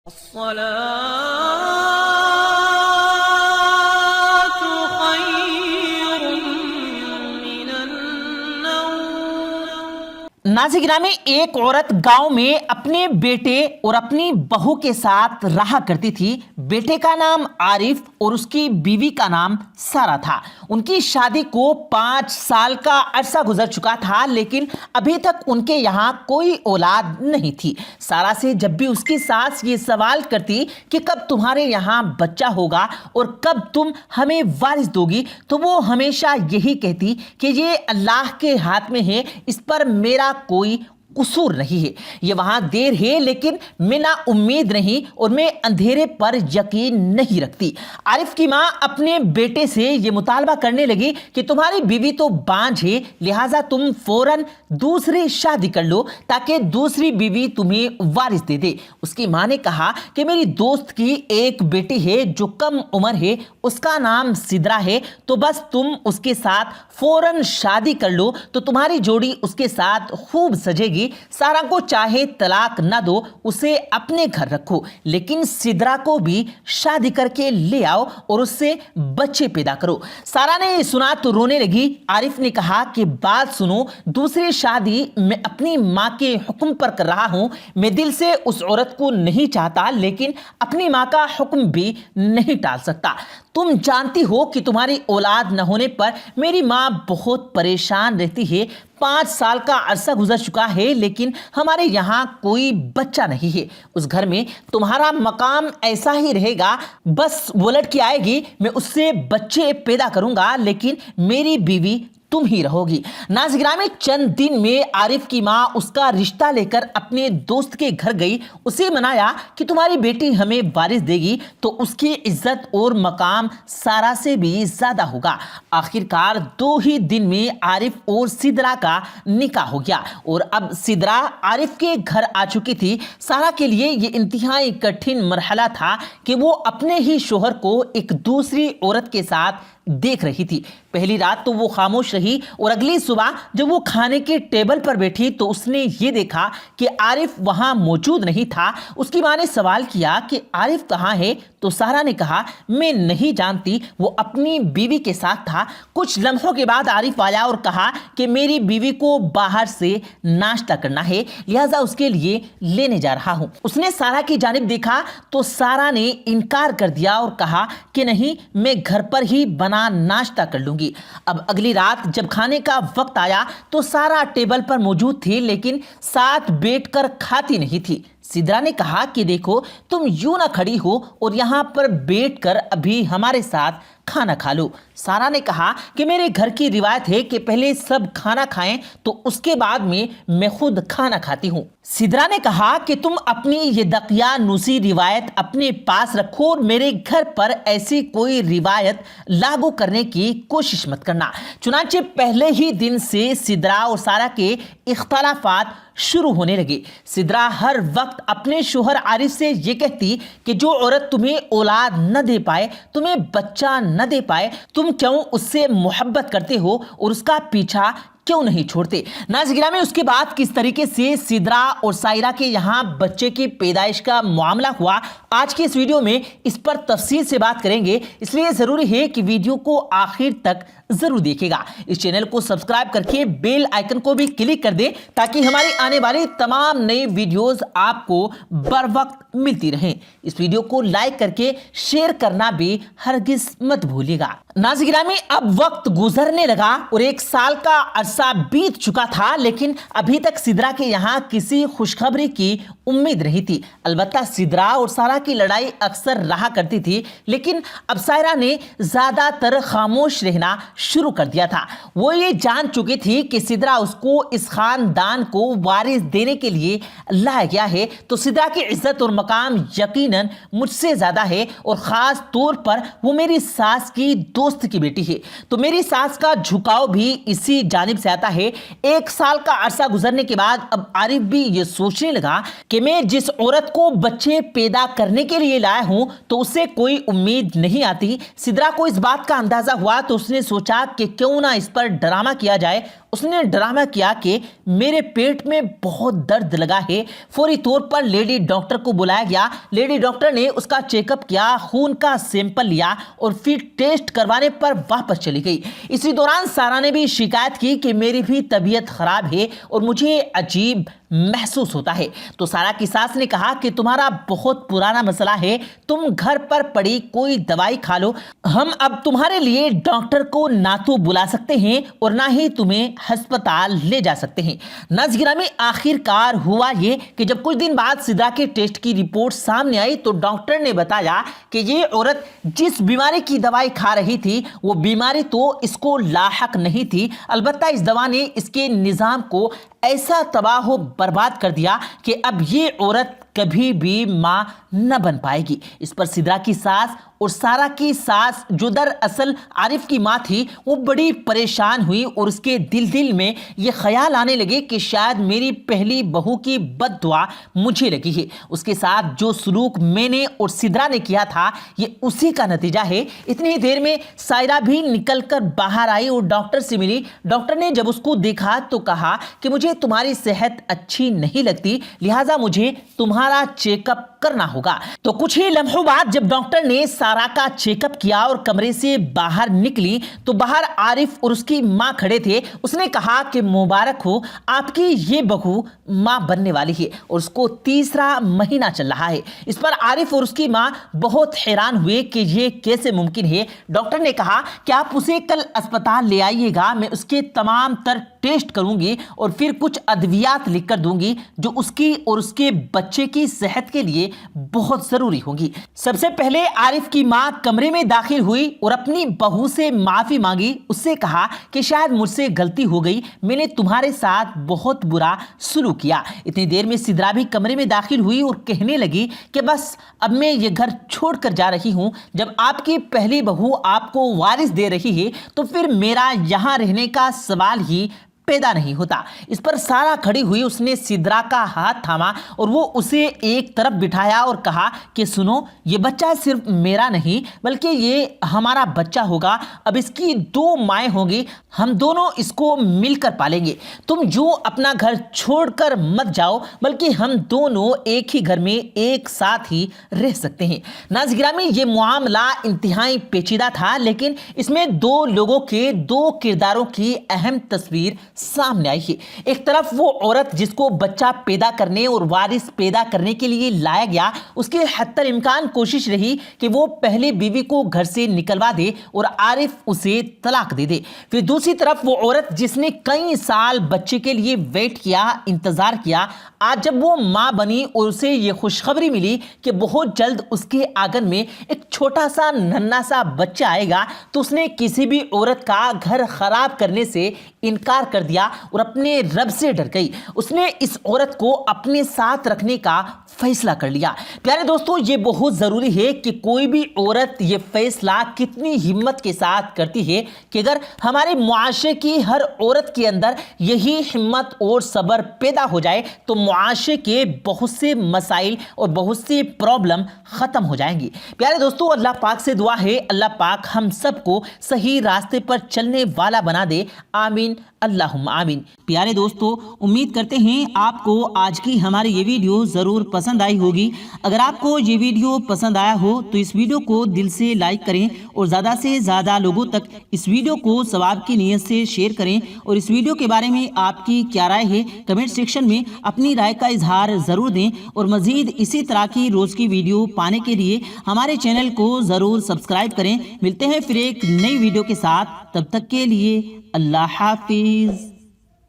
الصلاة خير من النوم۔ नाज़रीन गिरामी, एक औरत गांव में अपने बेटे और अपनी बहू के साथ रहा करती थी। बेटे का नाम आरिफ और उसकी बीवी का नाम सारा था। उनकी शादी को 5 साल का अरसा गुजर चुका था, लेकिन अभी तक उनके यहाँ कोई औलाद नहीं थी। सारा से जब भी उसकी सास ये सवाल करती कि कब तुम्हारे यहाँ बच्चा होगा और कब तुम हमें वारिस दोगी, तो वो हमेशा यही कहती कि ये अल्लाह के हाथ में है, इस पर मेरा कोई कसूर नहीं है। ये वहां देर है, लेकिन मैं ना उम्मीद नहीं और मैं अंधेरे पर यकीन नहीं रखती। आरिफ की माँ अपने बेटे से ये मुतालबा करने लगी कि तुम्हारी बीवी तो बांझ है, लिहाजा तुम फौरन दूसरी शादी कर लो ताकि दूसरी बीवी तुम्हें वारिस दे दे। उसकी माँ ने कहा कि मेरी दोस्त की एक बेटी है जो कम उम्र है, उसका नाम सिद्रा है, तो बस तुम उसके साथ फौरन शादी कर लो तो तुम्हारी जोड़ी उसके साथ खूब सजेगी। सारा को चाहे तलाक न दो, उसे अपने घर रखो, लेकिन सिद्रा को भी शादी करके ले आओ और उससे बच्चे पैदा करो। सारा ने सुना तो रोने लगी। आरिफ ने कहा कि बात सुनो, दूसरी शादी मैं अपनी माँ के हुक्म पर कर रहा हूँ। मैं दिल से उस औरत को नहीं चाहता, लेकिन अपनी माँ का हुक्म भी नहीं टाल सकता। तुम जानती हो कि तुम्हारी औलाद न होने पर मेरी माँ बहुत परेशान रहती है। 5 साल का अरसा गुजर चुका है, लेकिन हमारे यहाँ कोई बच्चा नहीं है। उस घर में तुम्हारा मकाम ऐसा ही रहेगा, बस वो लड़की आएगी, मैं उससे बच्चे पैदा करूंगा, लेकिन मेरी बीवी तुम ही रहोगी। नाज़रीन, चंद दिन में आरिफ की माँ उसका रिश्ता लेकर अपने दोस्त के घर गई। उसे मनाया कि तुम्हारी बेटी हमें वारिस देगी तो उसकी इज्जत और मकाम सारा से भी ज्यादा होगा। आखिरकार 2 ही दिन में आरिफ और सिद्रा का निकाह हो गया और अब सिद्रा आरिफ के घर आ चुकी थी। सारा के लिए ये इंतहाई कठिन मरहला था कि वो अपने ही शोहर को एक दूसरी औरत के साथ देख रही थी। पहली रात तो वो खामोश रही और अगली सुबह जब वो खाने के टेबल पर बैठी तो उसने ये देखा कि आरिफ वहां मौजूद नहीं था। उसकी मां ने सवाल किया कि आरिफ कहाँ है, तो सारा ने कहा मैं नहीं जानती, वो अपनी बीवी के साथ था। कुछ लम्हों के बाद आरिफ आया और कहा कि मेरी बीवी को बाहर से नाश्ता करना है, लिहाजा उसके लिए लेने जा रहा हूं। उसने सारा की जानिब देखा तो सारा ने इनकार कर दिया और कहा कि नहीं, मैं घर पर ही बना नाश्ता कर लूंगी। अब अगली रात जब खाने का वक्त आया तो सारा टेबल पर मौजूद थी, लेकिन साथ बैठकर खाती नहीं थी। सिद्रा ने कहा कि देखो, तुम यूं ना खड़ी हो और यहाँ पर बैठकर अभी हमारे साथ खाना खा लो। सारा ने कहा कि मेरे घर की रिवायत है कि पहले सब खाना खाएं तो उसके बाद में मैं खुद खाना खाती हूँ। सिद्रा ने कहा कि तुम अपनी ये दकियानूसी रिवायत अपने पास रखो और मेरे घर पर ऐसी कोई रिवायत लागू करने की कोशिश मत करना। चुनांचे पहले ही दिन से सिद्रा और सारा के इख्तलाफात शुरू होने लगे। सिद्रा हर वक्त अपने शोहर आरिफ से ये कहती कि जो औरत तुम्हें औलाद न दे पाए, तुम्हें बच्चा न दे पाए, तुम क्यों उससे मोहब्बत करते हो और उसका पीछा क्यों नहीं छोड़ते। नाज़रीन, में उसके बाद किस तरीके से सिद्रा और सायरा के यहाँ बच्चे की पैदाइश का मामला हुआ, आज के इस वीडियो में इस पर तफसील से बात करेंगे। इसलिए ज़रूरी है कि वीडियो को आखिर तक ज़रूर देखिएगा। इस चैनल को सब्सक्राइब करके बेल आइकन को भी क्लिक कर दें ताकि हमारी आने वाली तमाम नई वीडियोस आपको बर वक्त मिलती रहें। इस वीडियो को लाइक करके शेयर करना भी हरगिज मत भूलिएगा। नाज़रीन, में अब वक्त गुजरने लगा और 1 साल का अरसा बीत चुका था, लेकिन अभी तक सिद्रा के यहाँ किसी खुशखबरी की उम्मीद नहीं थी। अलबत्ता सिद्रा और सारा की लड़ाई अक्सर रहा करती थी, लेकिन अब सायरा ने ज्यादातर खामोश रहना शुरू कर दिया था। वो ये जान चुकी थी कि सिद्रा उसको इस खानदान को वारिस देने के लिए लाया गया है, तो सिद्रा की इज्जत और मकाम यकीनन मुझसे ज्यादा है और खास तौर पर वो मेरी सास की दोस्त की बेटी है, तो मेरी सास का झुकाव भी इसी जानिब से आता है। 1 साल का अरसा गुजरने के बाद अब आरिफ भी ये सोचने लगा कि मैं जिस औरत को बच्चे पैदा करने के लिए लाया हूं तो उससे कोई उम्मीद नहीं आती। सिद्रा को इस बात का अंदाजा हुआ तो उसने सोचा कि क्यों ना इस पर ड्रामा किया जाए। उसने ड्रामा किया कि मेरे पेट में बहुत दर्द लगा है, फौरी तौर पर लेडी डॉक्टर को बुला بلایا گیا. لیڈی ڈاکٹر نے اس کا چیک اپ کیا, خون کا سیمپل لیا اور پھر ٹیسٹ کروانے پر واپس چلی گئی. اسی دوران سارا نے بھی شکایت کی کہ میری بھی طبیعت خراب ہے اور مجھے عجیب محسوس ہوتا ہے. تو سارا کی ساس نے کہا کہ تمہارا بہت پرانا مسئلہ ہے, تم گھر پر پڑی کوئی دوائی کھا لو, ہم اب تمہارے لیے ڈاکٹر کو نہ تو بلا سکتے ہیں اور نہ ہی تمہیں ہسپتال لے جا سکتے ہیں. ناظرین گرامی, آخر کار ہوا یہ کہ جب کچھ دن بعد سدرا کے ٹیسٹ کی رپورٹ سامنے آئی تو ڈاکٹر نے بتایا کہ یہ عورت جس بیماری کی دوائی کھا رہی تھی وہ بیماری تو اس کو لاحق نہیں تھی, البتہ اس دوا نے اس کے نظام کو ایسا تباہ و برباد کر دیا کہ اب یہ عورت کبھی بھی ماں نہ بن پائے گی. اس پر سدرا کی ساس اور سارا کی ساس جو دراصل عارف کی ماں تھی وہ بڑی پریشان ہوئی اور اس کے دل میں یہ خیال آنے لگے کہ شاید میری پہلی بہو کی بد دعا مجھے لگی ہے. اس کے ساتھ جو سلوک میں نے اور سدرا نے کیا تھا یہ اسی کا نتیجہ ہے. اتنی دیر میں سائرہ بھی نکل کر باہر آئی اور ڈاکٹر سے ملی. ڈاکٹر نے جب اس کو دیکھا تو کہا کہ مجھے تمہاری صحت اچھی نہیں لگتی, لہٰذا مجھے تمہارا چیک اپ کرنا ہوگا. تو کچھ ہی لمحوں بعد جب ڈاکٹر نے سارا کا چیک اپ کیا اور کمرے سے باہر نکلی تو باہر عارف اور اس کی ماں کھڑے تھے. اس نے کہا کہ مبارک ہو, آپ کی یہ بہو ماں بننے والی ہے اور اس کو 3 مہینہ چل رہا ہے. اس پر عارف اور اس کی ماں بہت حیران ہوئے کہ یہ کیسے ممکن ہے. ڈاکٹر نے کہا کہ آپ اسے کل اسپتال لے آئیے گا, میں اس کے تمام تر ٹیسٹ کروں گی اور پھر کچھ ادویات لکھ کر دوں گی جو اس کی اور اس کے بچے کی صحت کے لیے بہت ضروری ہوں گی. سب سے پہلے عارف کی ماں کمرے میں داخل ہوئی اور اپنی بہو سے معافی مانگی. اس سے کہا کہ شاید مجھ سے غلطی ہو گئی, میں نے تمہارے ساتھ بہت برا سلوک کیا. اتنی دیر میں سدرا بھی کمرے میں داخل ہوئی اور کہنے لگی کہ بس اب میں یہ گھر چھوڑ کر جا رہی ہوں. جب آپ کی پہلی بہو آپ کو وارث دے رہی ہے تو پھر میرا یہاں رہنے کا سوال ہی پیدا نہیں ہوتا. اس پر سارا کھڑی ہوئی, اس نے سدرا کا ہاتھ تھاما اور وہ اسے ایک طرف بٹھایا اور کہا کہ سنو, یہ بچہ صرف میرا نہیں بلکہ یہ ہمارا بچہ ہوگا. اب اس کی 2 مائیں ہوں گی, ہم دونوں اس کو مل کر پالیں گے. تم جو اپنا گھر چھوڑ کر مت جاؤ بلکہ ہم دونوں ایک ہی گھر میں ایک ساتھ ہی رہ سکتے ہیں. ناظرین گرامی, یہ معاملہ انتہائی پیچیدہ تھا لیکن اس میں 2 لوگوں کے 2 کرداروں کی اہم تصویر سامنے آئی ہے. ایک طرف وہ عورت جس کو بچہ پیدا کرنے اور وارث پیدا کرنے کے لیے لایا گیا, اس کے حتی الامکان کوشش رہی کہ وہ پہلے بیوی کو گھر سے نکلوا دے اور عارف اسے طلاق دے دے. پھر دوسری طرف وہ عورت جس نے کئی سال بچے کے لیے ویٹ کیا, انتظار کیا, آج جب وہ ماں بنی اور اسے یہ خوشخبری ملی کہ بہت جلد اس کے آنگن میں ایک چھوٹا سا ننھا سا بچہ آئے گا تو اس نے کسی بھی عورت کا گھر خراب کرنے سے انکار کر دیا اور اپنے رب سے ڈر گئی. اس نے اس عورت کو اپنے ساتھ رکھنے کا فیصلہ کر لیا. پیارے دوستو, یہ بہت ضروری ہے کہ کوئی بھی عورت یہ فیصلہ کتنی ہمت کے ساتھ کرتی ہے کہ اگر ہمارے معاشرے کی ہر عورت کے اندر یہی ہمت اور صبر پیدا ہو جائے تو معاشرے کے بہت سے مسائل اور بہت سے پرابلم ختم ہو جائیں گی. پیارے دوستو, اللہ پاک سے دعا ہے اللہ پاک ہم سب کو صحیح راستے پر چلنے والا بنا دے. آمین اللہم آمین. پیارے دوستو, امید کرتے ہیں آپ کو آج کی ہماری یہ ویڈیو ضرور پسند آئی ہوگی. اگر آپ کو یہ ویڈیو پسند آیا ہو تو اس ویڈیو کو دل سے لائک کریں اور زیادہ سے زیادہ لوگوں تک اس ویڈیو کو ثواب کی نیت سے شیئر کریں. اور اس ویڈیو کے بارے میں آپ کی کیا رائے ہے کمنٹ سیکشن میں اپنی رائے کا اظہار ضرور دیں. اور مزید اسی طرح کی روز کی ویڈیو پانے کے لیے ہمارے چینل کو ضرور سبسکرائب کریں. ملتے ہیں پھر ایک نئی ویڈیو کے ساتھ, تب تک کے لیے اللہ حافظ.